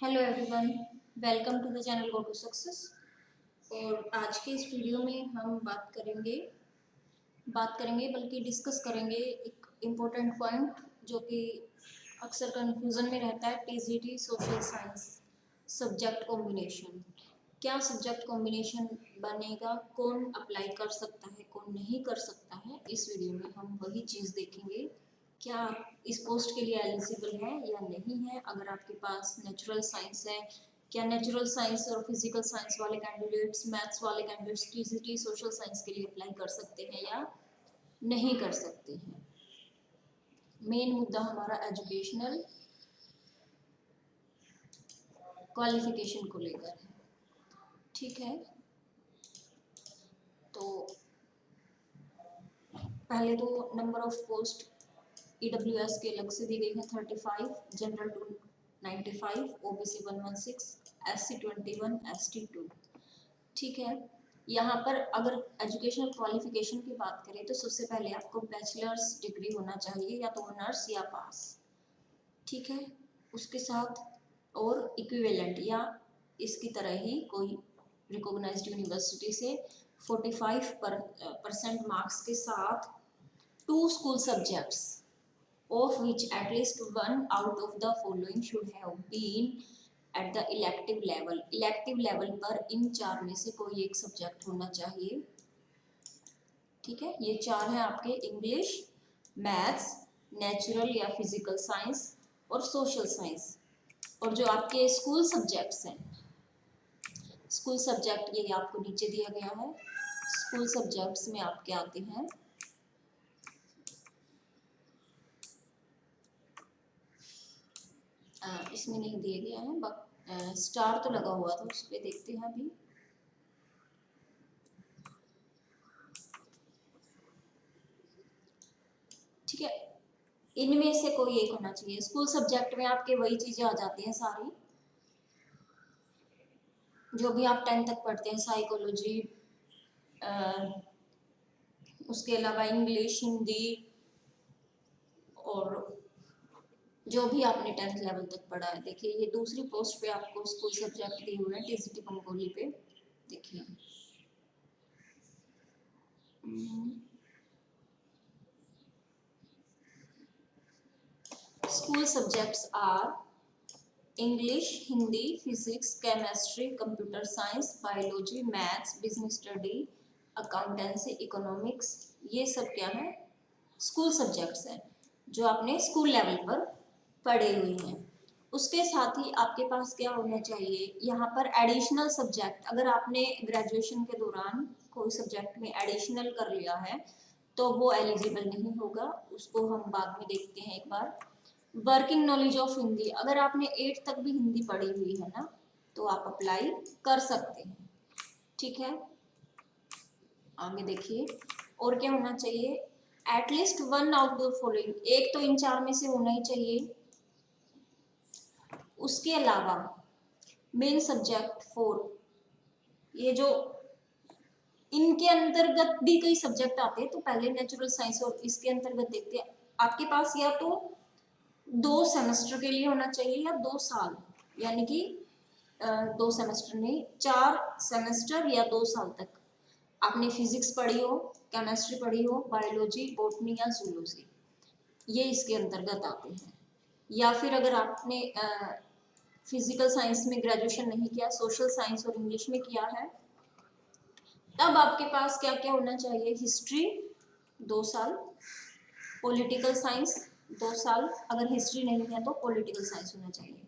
Hello everyone, welcome to the channel go to success. और आज के इस वीडियो में हम बात करेंगे बल्कि डिस्कस करेंगे एक इम्पोर्टेंट पॉइंट जो कि अक्सर कंफ्यूजन में रहता है। TGT social science subject combination, क्या सब्जेक्ट कॉम्बिनेशन बनेगा, कौन अप्लाई कर सकता है कौन नहीं कर सकता है। इस वीडियो में हम वही चीज़ देखेंगे, क्या आप इस पोस्ट के लिए एलिजिबल है या नहीं है। अगर आपके पास नेचुरल साइंस है, क्या नेचुरल साइंस और फिजिकल साइंस वाले कैंडिडेट्स, मैथ्स वाले कैंडिडेट्स टीजीटी सोशल साइंस के लिए अप्लाई कर सकते हैं या नहीं कर सकते हैं। मेन मुद्दा हमारा एजुकेशनल क्वालिफिकेशन को लेकर है, ठीक है। तो पहले तो नंबर ऑफ पोस्ट ईडब्ल्यूएस के अलग से दी गई है 35, जनरल 295, ओबीसी 116, एससी 21, एसटी 2, ठीक है। यहाँ पर अगर एजुकेशनल क्वालिफिकेशन की बात करें तो सबसे पहले आपको बैचलर्स डिग्री होना चाहिए, या तो ऑनर्स या पास, ठीक है। उसके साथ और इक्विवेलेंट या इसकी तरह ही कोई रिकॉग्नाइज्ड यूनिवर्सिटी से 45% मार्क्स के साथ 2 school subjects of which at least one out of the following should have been at the elective level। Elective level पर इन 4 में से कोई एक सब्जेक्ट होना चाहिए, ठीक है। ये 4 हैं आपके इंग्लिश, मैथ्स, नेचुरल या फिजिकल साइंस और सोशल साइंस। और जो आपके स्कूल सब्जेक्ट्स हैं, स्कूल सब्जेक्ट ये आपको नीचे दिया गया है। स्कूल सब्जेक्ट्स में आपके आते हैं इसमें नहीं दिया गया है, बट स्टार तो लगा हुआ था, उस पर देखते हैं अभी। ठीक है, इनमें से कोई एक होना चाहिए। स्कूल सब्जेक्ट में आपके वही चीजें आ जाती हैं सारी जो भी आप 10th तक पढ़ते हैं, साइकोलॉजी, उसके अलावा इंग्लिश, हिंदी और जो भी आपने 10th लेवल तक पढ़ा है। देखिए ये दूसरी पोस्ट पे आपको स्कूल सब्जेक्ट दिए हुए हैं टीजीटी बंगोली पे, देखिए school subjects are English, Hindi, physics, chemistry, computer science, biology, maths, business study, accountancy, economics. ये सब क्या है, स्कूल सब्जेक्ट्स हैं जो आपने स्कूल लेवल पर पढ़े हुए हैं। उसके साथ ही आपके पास क्या होना चाहिए, यहाँ पर एडिशनल सब्जेक्ट, अगर आपने ग्रेजुएशन के दौरान कोई सब्जेक्ट में एडिशनल कर लिया है तो वो एलिजिबल नहीं होगा, उसको हम बाद में देखते हैं एक बार। वर्किंग नॉलेज ऑफ हिंदी, अगर आपने 8th तक भी हिंदी पढ़ी हुई है ना तो आप अप्लाई कर सकते हैं, ठीक है। आगे देखिए और क्या होना चाहिए, at least one out the following, एक तो इन 4 में से होना ही चाहिए। उसके अलावा मेन सब्जेक्ट 4, ये जो इनके अंतर्गत भी कई सब्जेक्ट आते हैं, तो पहले नेचुरल साइंस और इसके अंतर्गत देखते हैं। आपके पास या तो 2 सेमेस्टर के लिए होना चाहिए या 2 साल, यानी कि 2 सेमेस्टर नहीं, 4 सेमेस्टर या 2 साल तक आपने फिजिक्स पढ़ी हो, केमिस्ट्री पढ़ी हो, बायोलॉजी, बॉटनी या जूलॉजी, ये इसके अंतर्गत आते हैं। या फिर अगर आपने फिजिकल साइंस में ग्रेजुएशन नहीं किया, सोशल साइंस और इंग्लिश में किया है, तब आपके पास क्या क्या होना चाहिए, हिस्ट्री 2 साल, पॉलिटिकल साइंस 2 साल, अगर हिस्ट्री नहीं है तो पॉलिटिकल साइंस होना चाहिए,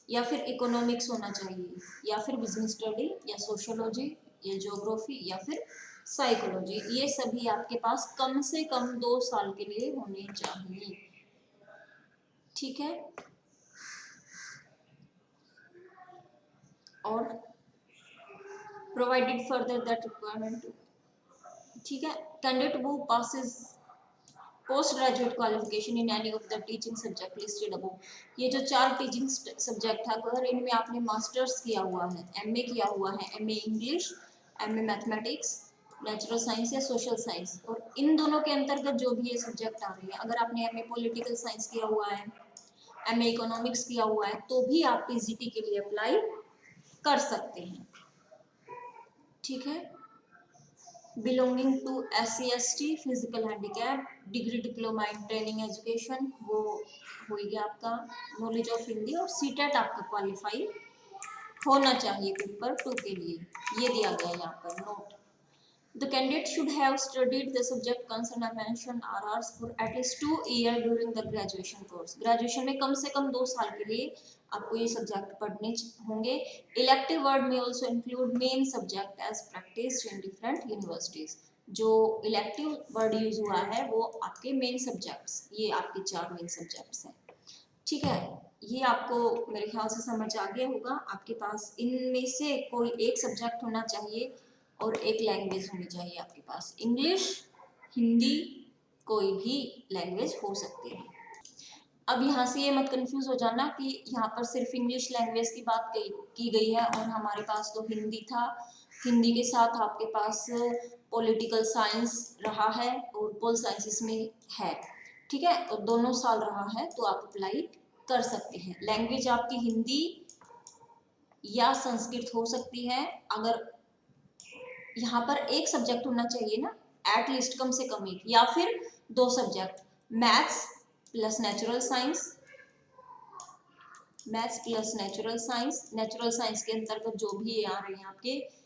या फिर इकोनॉमिक्स होना चाहिए, या फिर बिजनेस स्टडी या सोशियोलॉजी या ज्योग्राफी या फिर साइकोलॉजी। ये सभी आपके पास कम से कम 2 साल के लिए होने चाहिए, ठीक है। और प्रोवाइडेड फर्दर दैट रिक्वायरमेंट, ठीक है, कैंडिडेट वो passes post graduate qualification in any of the teaching subject listed above. ये जो 4 टीचिंग सब्जेक्ट है, अगर इनमें आपने मास्टर्स किया हुआ है, एमए किया हुआ है, MA English, MA mathematics, natural science या सोशल साइंस, और इन दोनों के अंतर्गत जो भी ये सब्जेक्ट आ रहे हैं, अगर आपने एमए पॉलिटिकल साइंस किया हुआ है, MA इकोनॉमिक्स किया हुआ है तो भी आप PGT के लिए अप्लाई कर सकते हैं। ठीक है, belonging to SC/ST, physical handicap, degree diploma in training education, वो हो गया आपका नॉलेज ऑफ हिंदी, और CTET आपका क्वालिफाई होना चाहिए पेपर 2 के लिए, ये दिया गया है यहाँ पर note. The candidate should have studied the subject concerned I mentioned RRs for at least 2 years during the graduation course. Graduation में कम से कम 2 साल के लिए आपको ये सब्जेक्ट पढ़ने होंगे। Elective word may also include main subject as practiced in different universities. जो इलेक्टिव वर्ड यूज हुआ है वो आपके मेन सब्जेक्ट्स, ये आपके 4 मेन सब्जेक्ट्स हैं। ठीक है, ये आपको मेरे ख्याल से समझ आ गया होगा। आपके पास इनमें से कोई एक सब्जेक्ट होना चाहिए और एक लैंग्वेज होनी चाहिए आपके पास, इंग्लिश, हिंदी, कोई भी लैंग्वेज हो सकती है। अब यहाँ से ये मत कंफ्यूज हो जाना कि यहाँ पर सिर्फ इंग्लिश लैंग्वेज की बात की गई है और हमारे पास तो हिंदी था, हिंदी के साथ आपके पास पॉलिटिकल साइंस रहा है और पोल साइंस इसमें है। ठीक है, और दोनों साल रहा है तो आप अप्लाई कर सकते हैं। लैंग्वेज आपकी हिंदी या संस्कृत हो सकती है। अगर यहाँ पर एक सब्जेक्ट होना चाहिए ना, एटलीस्ट कम से कम एक, या फिर 2 subject, maths plus natural science, maths plus natural science. Natural science के अंतर्गत जो भी आ रहे हैं आपके,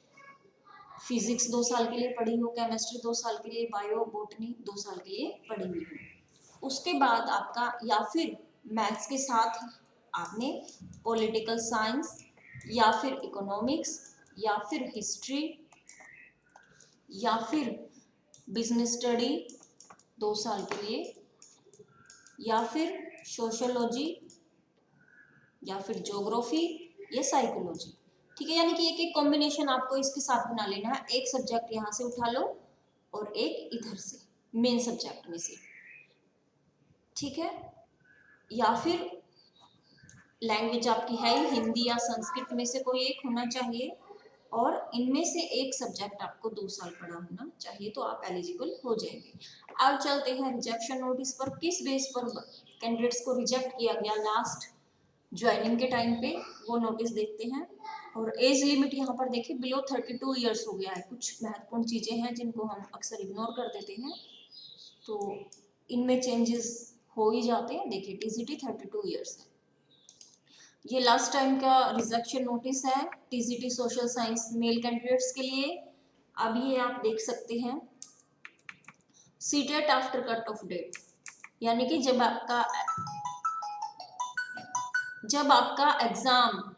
फिजिक्स 2 साल के लिए पढ़ी हो, केमिस्ट्री 2 साल के लिए, बायो बॉटनी 2 साल के लिए पढ़ी हुई हो। उसके बाद आपका या फिर मैथ्स के साथ आपने पॉलिटिकल साइंस या फिर इकोनॉमिक्स या फिर हिस्ट्री या फिर बिजनेस स्टडी 2 साल के लिए, या फिर सोशियोलॉजी या फिर ज्योग्राफी या साइकोलॉजी। ठीक है, यानी कि एक एक कॉम्बिनेशन आपको इसके साथ बना लेना है। एक सब्जेक्ट यहाँ से उठा लो और एक इधर से मेन सब्जेक्ट में से। ठीक है, या फिर लैंग्वेज आपकी है हिंदी या संस्कृत में से कोई एक होना चाहिए और इनमें से एक सब्जेक्ट आपको 2 साल पढ़ा होना चाहिए तो आप एलिजिबल हो जाएंगे। अब चलते हैं रिजेक्शन नोटिस पर। किस बेस पर कैंडिडेट्स को रिजेक्ट किया गया लास्ट ज्वाइनिंग के टाइम पे, वो नोटिस देखते हैं। और एज लिमिट यहाँ पर देखिए बिलो 32 ईयर्स हो गया है। कुछ महत्वपूर्ण चीजें हैं जिनको हम अक्सर इग्नोर कर देते हैं, तो इनमें चेंजेस हो ही जाते हैं। देखिए टीजीटी 32 ईयर्स है। ये लास्ट टाइम का रिजेक्शन नोटिस है TGT social science male candidates के लिए। अब ये आप देख सकते हैं CTET after cut off date, यानी कि जब आपका एग्जाम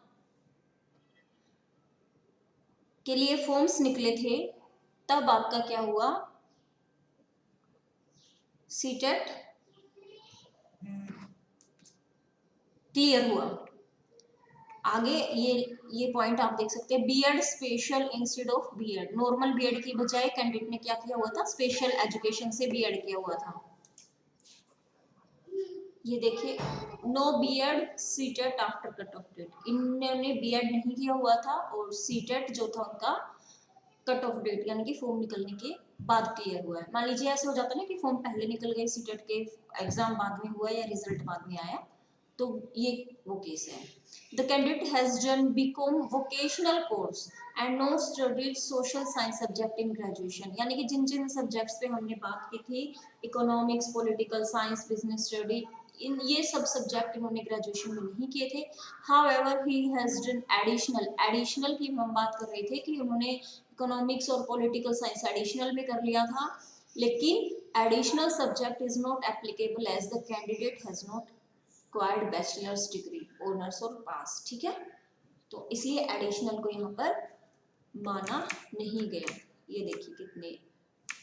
के लिए फॉर्म्स निकले थे तब आपका क्या हुआ, सीटेट क्लियर हुआ। आगे ये पॉइंट आप देख सकते हैं, BEd special instead of BEd. Normal BEd की बजाय कैंडिडेट ने क्या किया हुआ था, स्पेशल एजुकेशन से बीएड किया हुआ था। ये देखिए no BEd CTET after cut off date, इन्होंने बीएड नहीं किया हुआ था और सीटेट जो था उनका कट ऑफ डेट यानी कि फॉर्म निकलने के बाद क्लियर हुआ है। मान लीजिए ऐसे हो जाता है ना कि फॉर्म पहले निकल गए, सीटेट के एग्जाम बाद में हुआ या रिजल्ट बाद में आया, तो ये वो केस है। The candidate has done BCom vocational course and not studied social science subject in graduation, यानी कि जिन जिन सब्जेक्ट्स पे हमने बात की थी, economics, political science, business study, इन ये सब सब्जेक्ट इन्होंने ग्रेजुएशन में नहीं किए थे। However he has done additional की हम बात कर रहे थे कि उन्होंने इकोनॉमिक्स और पॉलिटिकल साइंस एडिशनल में कर लिया था, लेकिन additional subject is not applicable as the candidate has not acquired bachelors degree, honours और पास। ठीक है, तो इसलिए एडिशनल को यहाँ पर माना नहीं गया। ये देखिए कितने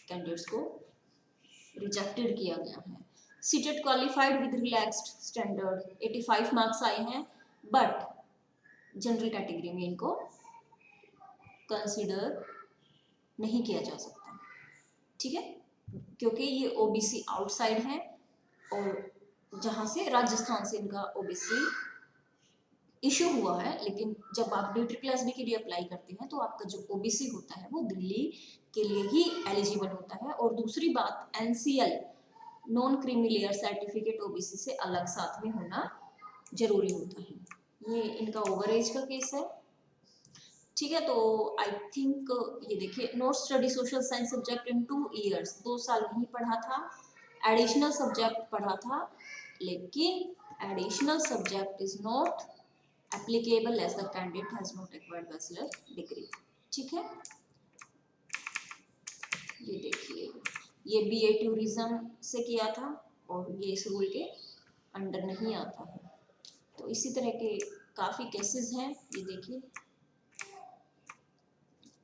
कैंडिडेट्स को रिजेक्टेड किया गया है। CTET qualified with relaxed standard, 85 marks आए हैं, बट जनरल कैटेगरी में इनको कंसीडर नहीं किया जा सकता। ठीक है, क्योंकि ये ओबीसी आउटसाइड है और जहां से राजस्थान से इनका ओबीसी इशू हुआ है, लेकिन जब आप D+B के लिए अप्लाई करते हैं तो आपका जो ओबीसी होता है वो दिल्ली के लिए ही एलिजिबल होता है। और दूसरी बात NCL non creamy layer certificate OBC से अलग साथ में होना जरूरी होता है। ये इनका ओवर एज का केस है। ठीक है, तो आई थिंक ये देखिए, not study social science subject in 2 years, 2 साल नहीं पढ़ा था, एडिशनल सब्जेक्ट पढ़ा था, लेकिन additional subject is not applicable as the candidate has not acquired bachelor degree. ठीक है, ये देखिए, ये बीए टूरिज्म से किया था और ये इस रूल के अंडर नहीं आता है। तो इसी तरह के काफ़ी केसेस हैं। ये देखिए,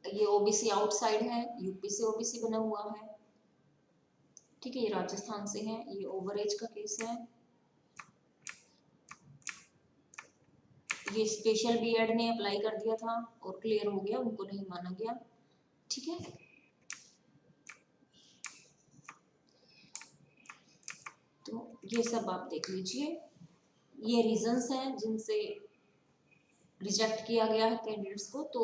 ये ओबीसी आउटसाइड है, यूपी से ओबीसी बना हुआ है। ठीक है, ये राजस्थान से है, ये ओवर एज का केस है। ये स्पेशल बीएड ने अप्लाई कर दिया था और क्लियर हो गया, उनको नहीं माना गया। ठीक है, तो ये सब आप देख लीजिए। ये रीजंस हैं जिनसे रिजेक्ट किया गया है कैंडिडेट्स को। तो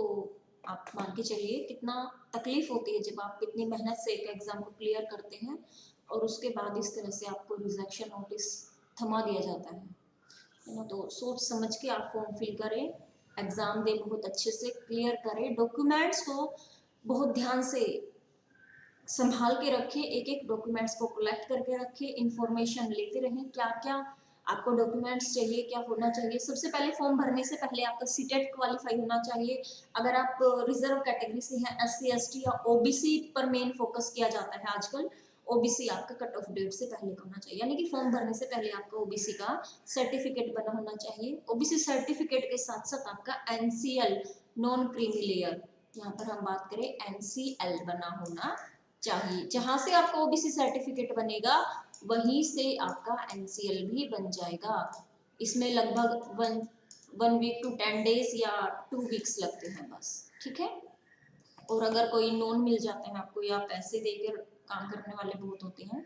आप मान के चलिए कितना तकलीफ होती है जब आप इतनी मेहनत से एक एग्जाम को क्लियर करते हैं और उसके बाद इस तरह से आपको रिजेक्शन नोटिस थमा दिया जाता है ना। तो सोच समझ के आप फॉर्म फिल करें, एग्जाम दें, बहुत अच्छे से क्लियर करें, डॉक्यूमेंट्स को बहुत ध्यान से संभाल के रखें, एक एक डॉक्यूमेंट्स को कलेक्ट करके रखें, इंफॉर्मेशन लेते रहें, क्या क्या आपको डॉक्यूमेंट्स चाहिए, क्या होना चाहिए। सबसे पहले फॉर्म भरने से पहले आपका सीटेट क्वालिफाई होना चाहिए। अगर आप रिजर्व कैटेगरी से हैं, एससी एसटी या ओबीसी पर मेन फोकस किया जाता है आजकल, ओबीसी आपका कट ऑफ डेट से पहले होना चाहिए, यानी कि फॉर्म भरने से पहले आपका ओबीसी का सर्टिफिकेट बना होना चाहिए। ओबीसी सर्टिफिकेट के साथ साथ आपका एनसीएल, नॉन क्रीमी लेयर, यहाँ पर हम बात करें एनसीएल बना होना चाहिए। जहां से आपका ओबीसी सर्टिफिकेट बनेगा वहीं से आपका एनसीएल भी बन जाएगा। इसमें लगभग 1 वीक टू 10 डेज या 2 वीक्स लगते हैं बस। ठीक है, और अगर कोई नोन मिल जाते हैं आपको या पैसे देकर काम करने वाले बहुत होते हैं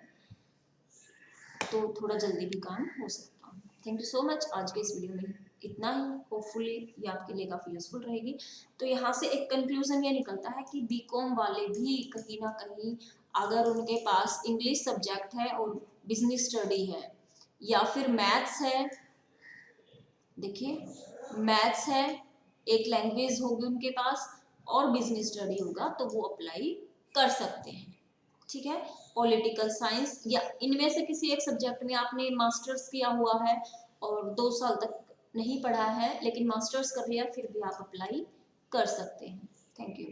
तो थोड़ा जल्दी भी काम हो सकता है। Thank you so much. आज के इस वीडियो में इतना ही, होपफुली ये आपके लिए काफ़ी यूजफुल रहेगी। तो यहाँ से एक कंक्लूजन ये निकलता है कि बीकॉम वाले भी कहीं ना कहीं अगर उनके पास इंग्लिश सब्जेक्ट है और बिजनेस स्टडी है या फिर मैथ्स है, देखिए मैथ्स है, एक लैंग्वेज होगी उनके पास और बिजनेस स्टडी होगा तो वो अप्लाई कर सकते हैं। ठीक है, पॉलिटिकल साइंस या इनमें से किसी एक सब्जेक्ट में आपने मास्टर्स किया हुआ है और 2 साल तक नहीं पढ़ा है लेकिन मास्टर्स कर लिया, फिर भी आप अप्लाई कर सकते हैं। Thank you.